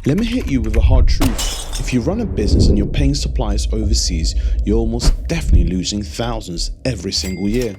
Let me hit you with a hard truth. If you run a business and you're paying suppliers overseas, you're almost definitely losing thousands every single year.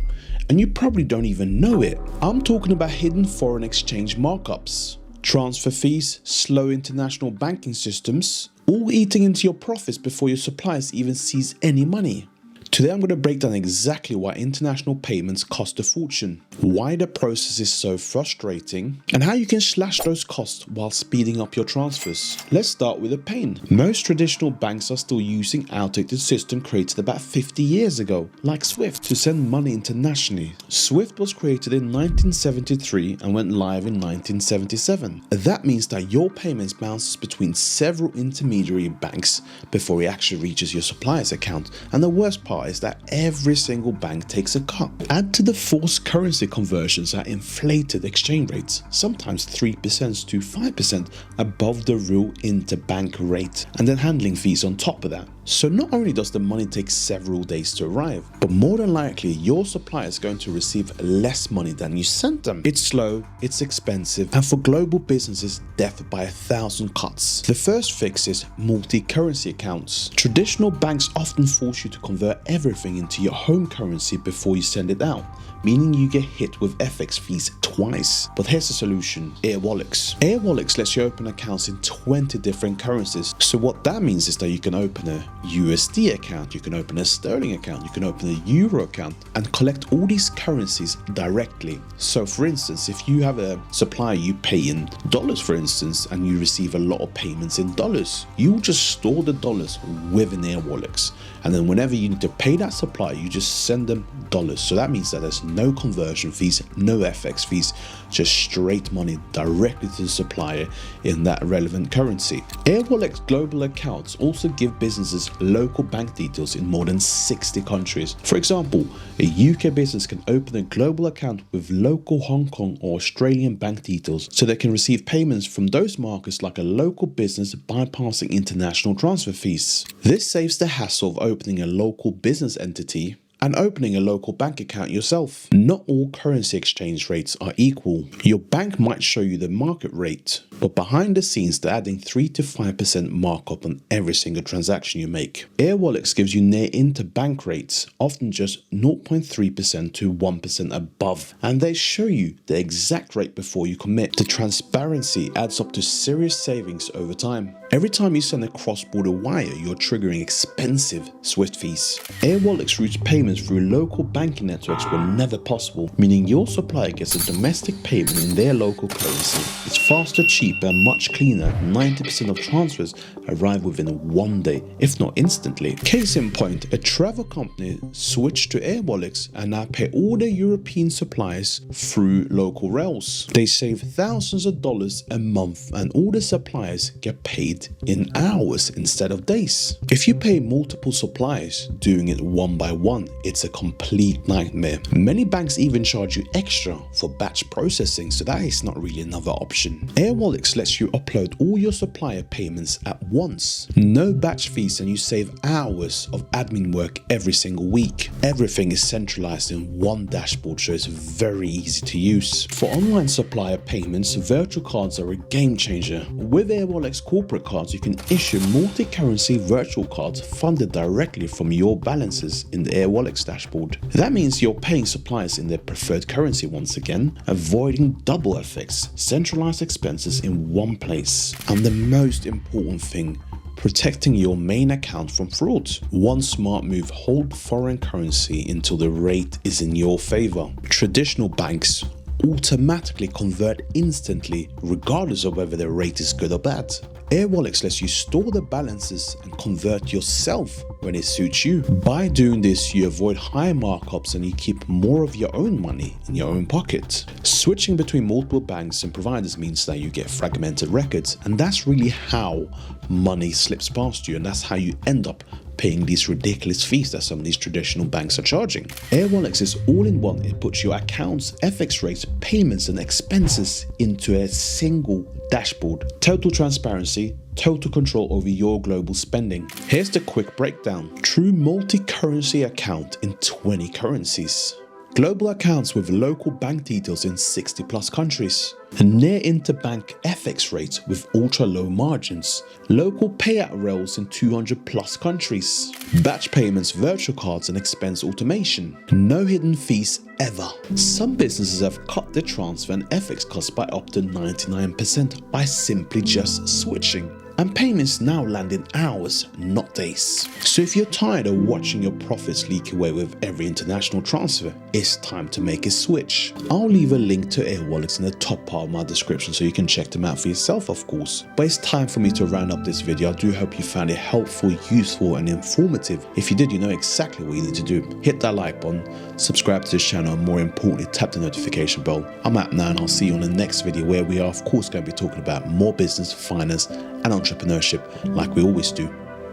And you probably don't even know it. I'm talking about hidden foreign exchange markups, transfer fees, slow international banking systems, all eating into your profits before your suppliers even sees any money. Today I'm going to break down exactly why international payments cost a fortune, why the process is so frustrating, and how you can slash those costs while speeding up your transfers. Let's start with the pain. Most traditional banks are still using outdated system created about 50 years ago, like SWIFT, to send money internationally. SWIFT was created in 1973 and went live in 1977. That means that your payments bounces between several intermediary banks before it actually reaches your supplier's account, and the worst part is that every single bank takes a cut. Add to the forced currency conversions at inflated exchange rates, sometimes 3% to 5% above the real interbank rate, and then handling fees on top of that. So not only does the money take several days to arrive, but more than likely your supplier is going to receive less money than you sent them. It's slow, it's expensive, and for global businesses, death by 1,000 cuts. The first fix is multi-currency accounts. Traditional banks often force you to convert everything into your home currency before you send it out, meaning you get hit with FX fees twice. But here's the solution: Airwallex. Airwallex lets you open accounts in 20 different currencies. So what that means is that you can open a USD account, you can open a sterling account, you can open a euro account, and collect all these currencies directly. So for instance, if you have a supplier you pay in dollars, for instance, and you receive a lot of payments in dollars, you will just store the dollars within Airwallex. And then whenever you need to pay that supplier, you just send them dollars. So that means that there's no conversion fees, no FX fees, just straight money directly to the supplier in that relevant currency. Airwallex global accounts also give businesses local bank details in more than 60 countries. For example, a UK business can open a global account with local Hong Kong or Australian bank details so they can receive payments from those markets like a local business, bypassing international transfer fees. This saves the hassle of opening a local business entity and opening a local bank account yourself. Not all currency exchange rates are equal. Your bank might show you the market rate, but behind the scenes they're adding 3 to 5% markup on every single transaction you make. Airwallex gives you near interbank rates, often just 0.3% to 1% above, and they show you the exact rate before you commit. The transparency adds up to serious savings over time. Every time you send a cross-border wire, you're triggering expensive SWIFT fees. Airwallex routes payments through local banking networks were never possible, meaning your supplier gets a domestic payment in their local currency. It's faster, cheaper, and much cleaner. 90% of transfers arrive within 1 day, if not instantly. Case in point, a travel company switched to Airwallex and now pay all their European suppliers through local rails. They save thousands of dollars a month, and all the suppliers get paid in hours instead of days. If you pay multiple suppliers, doing it one by one, it's a complete nightmare. Many banks even charge you extra for batch processing, so that is not really another option. Airwallex lets you upload all your supplier payments at once. No batch fees, and you save hours of admin work every single week. Everything is centralized in one dashboard, so it's very easy to use. For online supplier payments, virtual cards are a game changer. With Airwallex corporate cards, you can issue multi-currency virtual cards funded directly from your balances in the Airwallex dashboard. That means you're paying suppliers in their preferred currency once again, avoiding double effects, centralized expenses in one place. And the most important thing, protecting your main account from fraud. One smart move: hold foreign currency until the rate is in your favor. Traditional banks automatically convert instantly, regardless of whether the rate is good or bad. Airwallex lets you store the balances and convert yourself when it suits you. By doing this, you avoid high markups and you keep more of your own money in your own pocket. Switching between multiple banks and providers means that you get fragmented records, and that's really how money slips past you, and that's how you end up paying these ridiculous fees that some of these traditional banks are charging. Airwallex is all in one. It puts your accounts, FX rates, payments, and expenses into a single dashboard. Total transparency, total control over your global spending. Here's the quick breakdown. True multi-currency account in 20 currencies. global accounts with local bank details in 60 plus countries, and near interbank FX rates with ultra low margins, local payout rails in 200 plus countries, batch payments, virtual cards and expense automation, no hidden fees ever. Some businesses have cut their transfer and FX costs by up to 99% by simply just switching. And payments now land in hours, not days. So if you're tired of watching your profits leak away with every international transfer, it's time to make a switch. I'll leave a link to Airwallex in the top part of my description so you can check them out for yourself, of course. But it's time for me to round up this video. I do hope you found it helpful, useful and informative. If you did, you know exactly what you need to do. Hit that like button, subscribe to this channel, and more importantly, tap the notification bell. I'm out now and I'll see you on the next video where we are of course going to be talking about more business, finance and entrepreneurship like we always do.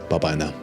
Bye bye now.